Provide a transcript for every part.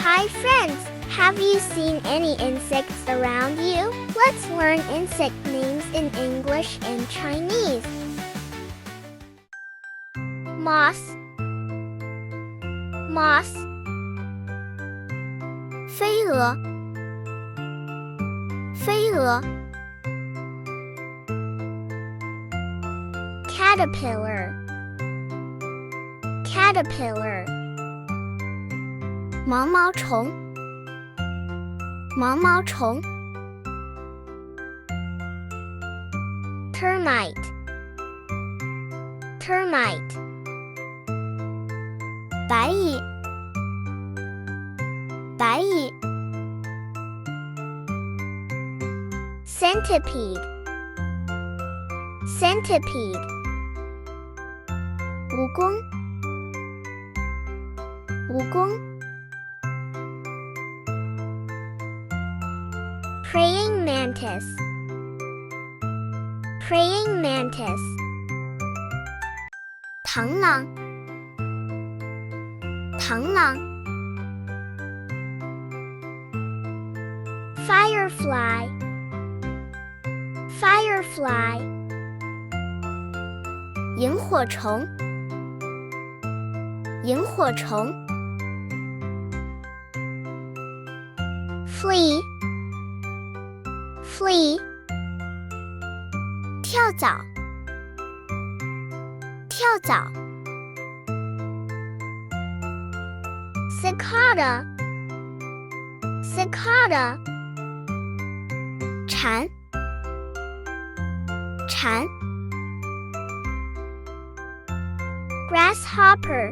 Hi friends, have you seen any insects around you? Let's learn insect names in English and Chinese. Moth, moth. 飞蛾，飞蛾。Caterpillar, caterpillar. 毛毛虫，毛毛虫。Termite, termite. 白蚁，白蚁。Centipede, centipede. 蜈蚣，蜈蚣。Praying mantis, praying mantis. 螳螂，螳螂。Firefly, firefly. 萤火虫，萤火虫。Flea, Flea. 跳蚤，跳蚤。Cicada, cicada. 蝉，蝉。Grasshopper,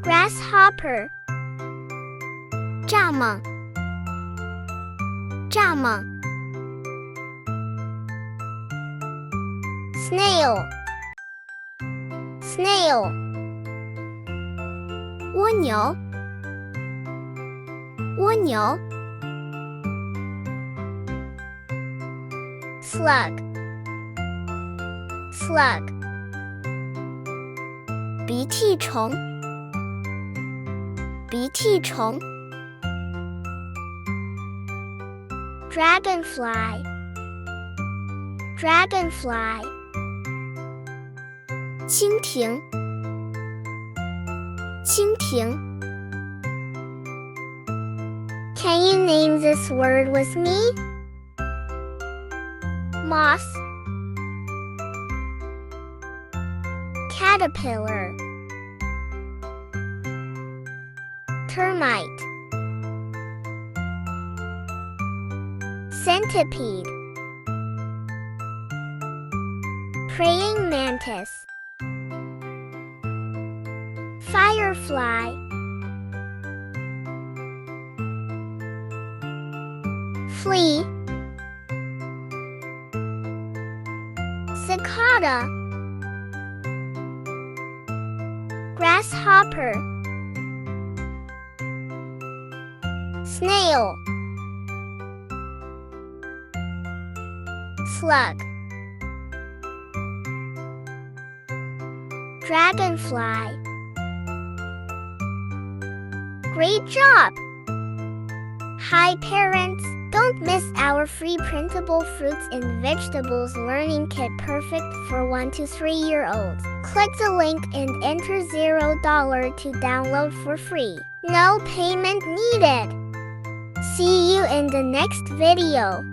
grasshopper. 蚱蜢，蚱蜢。Snail, snail. 蜗牛，蜗牛。Slug, slug. 鼻涕虫，鼻涕虫。Dragonfly, dragonfly. 蜻蜓，蜻蜓。Can you name this word with me? Moth, caterpillar. Termite, centipede. Praying mantis, firefly. Flea, cicada. Grasshopper, snail. Slug, dragonfly. Great job! Hi parents! Don't miss our free printable fruits and vegetables learning kit perfect for 1 to 3-year-olds. Click the link and enter $0 to download for free. No payment needed. See you in the next video.